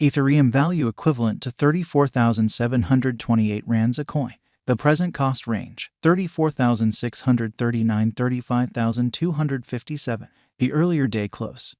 Ethereum value equivalent to 34,728 rands a coin. The present cost range, 34,639 35,257. The earlier day close,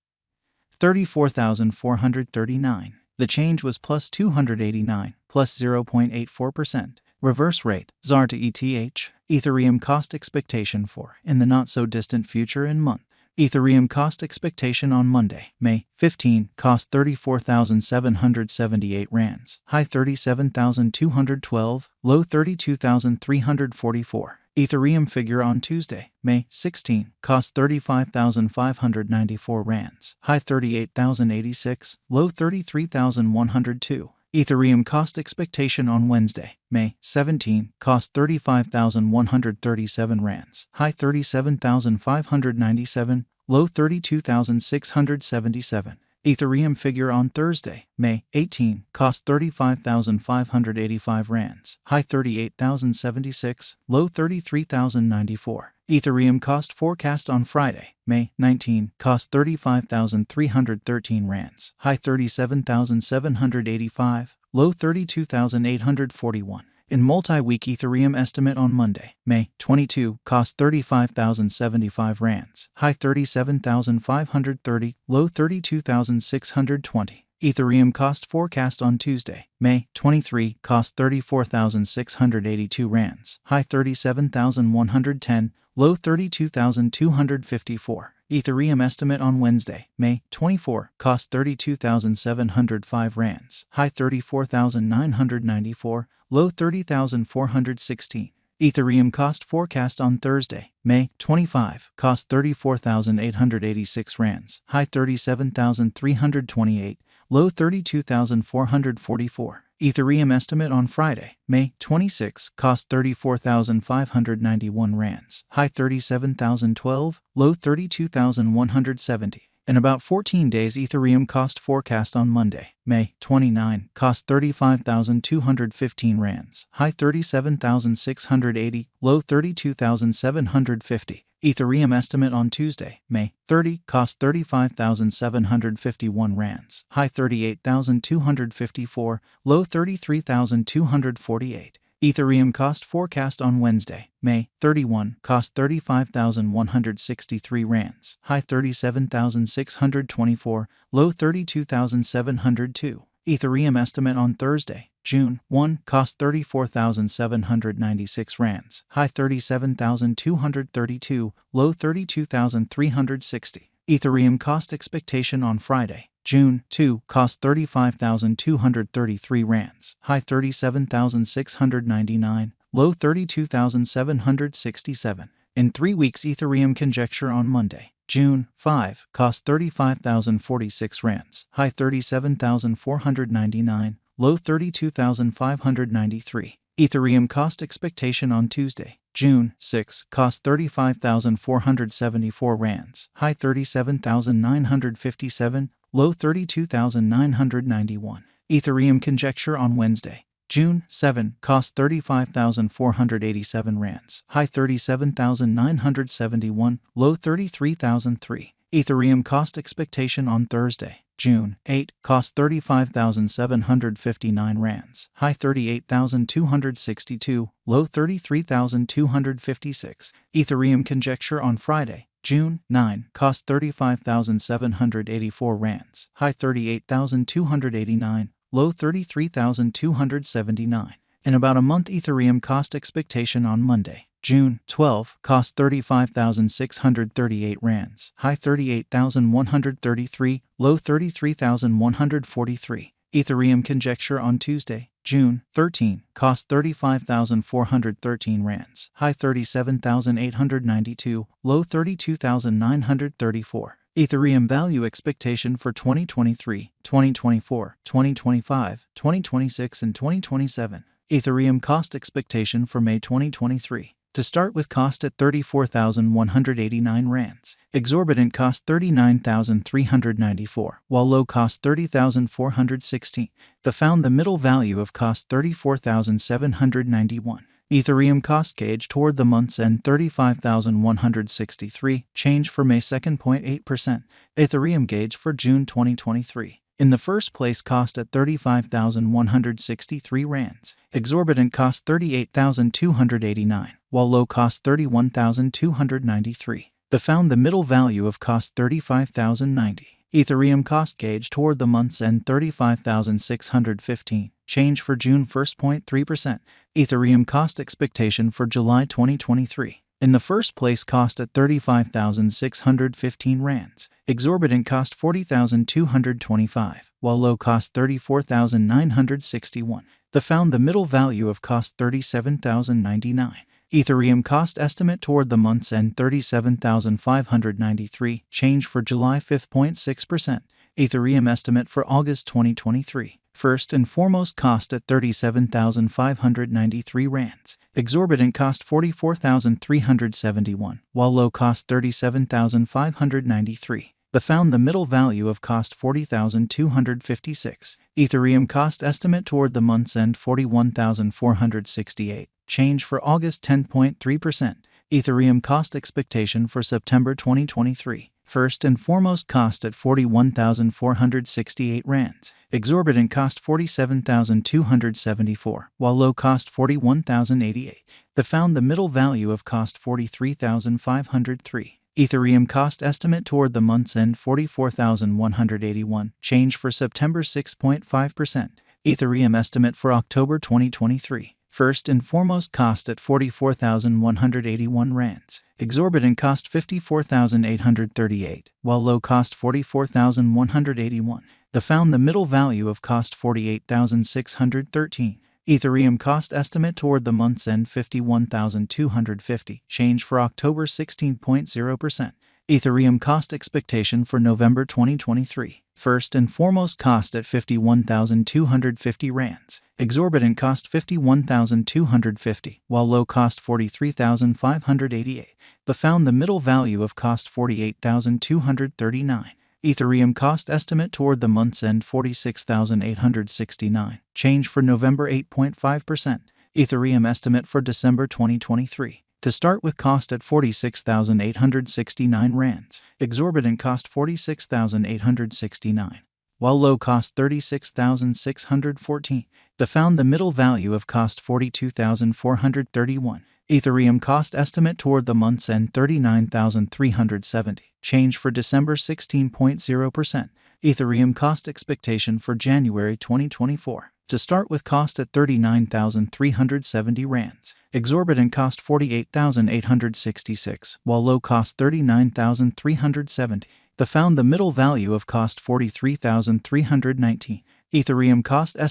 34,439. The change was plus 289, plus 0.84%. Reverse rate, ZAR to ETH. Ethereum cost expectation for, in the not-so-distant future and month. Ethereum cost expectation on Monday, May 15, cost 34,778 rands, high 37,212, low 32,344. Ethereum figure on Tuesday, May 16, cost 35,594 rands, high 38,086, low 33,102. Ethereum cost expectation on Wednesday, May 17, cost 35,137 rands, high 37,597, low 32,677. Ethereum figure on Thursday, May 18, cost 35,585 rands, high 38,076, low 33,094. Ethereum cost forecast on Friday, May 19, cost 35,313 rands, high 37,785, low 32,841. In multi-week Ethereum estimate on Monday, May 22, cost 35,075 rands, high 37,530, low 32,620. Ethereum cost forecast on Tuesday, May 23, cost 34,682 rands, high 37,110, low 32,254. Ethereum estimate on Wednesday, May 24, cost 32,705 rands, high 34,994, low 30,416. Ethereum cost forecast on Thursday, May 25, cost 34,886 rands, high 37,328, low 32,444. Ethereum estimate on Friday, May 26, cost 34,591 rands, high 37,012, low 32,170. In about 14 days Ethereum cost forecast on Monday, May 29, cost 35,215 rands, high 37,680, low 32,750. Ethereum estimate on Tuesday, May 30, cost 35,751 rands, high 38,254, low 33,248. Ethereum cost forecast on Wednesday, May 31, cost 35,163 rands, high 37,624, low 32,702. Ethereum estimate on Thursday, June 1, cost 34,796 rands, high 37,232, low 32,360. Ethereum cost expectation on Friday, June 2, cost 35,233 rands, high 37,699, low 32,767. In 3 weeks Ethereum conjecture on Monday, June 5, cost 35,046 rands, high 37,499, low 32,593. Ethereum cost expectation on Tuesday, June 6, cost 35,474 rands, high 37,957, low 32,991. Ethereum conjecture on Wednesday, June 7, cost 35,487 rands, high 37,971, low 33,003. Ethereum cost expectation on Thursday, June 8, cost 35,759 rands, high 38,262, low 33,256. Ethereum conjecture on Friday, June 9, cost 35,784 rands, high 38,289, low 33,279. In about a month Ethereum cost expectation on Monday, June 12, cost 35,638 rands, high 38,133, low 33,143. Ethereum conjecture on Tuesday, June 13, cost 35,413 rands, high 37,892, low 32,934. Ethereum value expectation for 2023, 2024, 2025, 2026, and 2027. Ethereum cost expectation for May 2023. To start with cost at 34,189 rands. Exorbitant cost 39,394, while low cost 30,416. Found the middle value of cost 34,791. Ethereum cost gauge toward the month's end 35,163, change for May 2.8%. Ethereum gauge for June 2023. In the first place, cost at 35,163 rands. Exorbitant cost 38,289, while low cost 31,293. The found the middle value of cost 35,090. Ethereum cost gauge toward the month's end 35,615. Change for June 1st 0.3%. Ethereum cost expectation for July 2023. In the first place, cost at 35,615 rands. Exorbitant cost 40,225, while low cost 34,961. The found the middle value of cost 37,099. Ethereum cost estimate toward the month's end 37,593. Change for July 5th 0.6%. Ethereum estimate for August 2023. First and foremost, cost at 37,593 rands. Exorbitant cost 44,371, while low cost 37,593. The found the middle value of cost 40,256. Ethereum cost estimate toward the month's end 41,468. Change for August 10.3%. Ethereum cost expectation for September 2023. First and foremost, cost at 41,468 rands. Exorbitant cost 47,274, while low cost 41,088. The found the middle value of cost 43,503. Ethereum cost estimate toward the month's end 44,181. Change for September 6.5%. Ethereum estimate for October 2023. First and foremost, cost at 44,181 rands. Exorbitant cost 54,838, while low cost 44,181. The found the middle value of cost 48,613. Ethereum cost estimate toward the month's end 51,250. Change for October 16.0%. Ethereum cost expectation for November 2023. First and foremost, cost at 51,250 rands. Exorbitant cost 51,250, while low cost 43,588. The found the middle value of cost 48,239. Ethereum cost estimate toward the month's end 46,869. Change for November 8.5%. Ethereum estimate for December 2023. To start with, cost at 46,869 rands. Exorbitant cost 46,869, while low cost 36,614. The found the middle value of cost 42,431. Ethereum cost estimate toward the month's end 39,370. Change for December 16.0%. Ethereum cost expectation for January 2024. To start with, cost at 39,370 rands. Exorbitant cost 48,866, while low cost 39,370. The found the middle value of cost 43,319. Ethereum cost estimate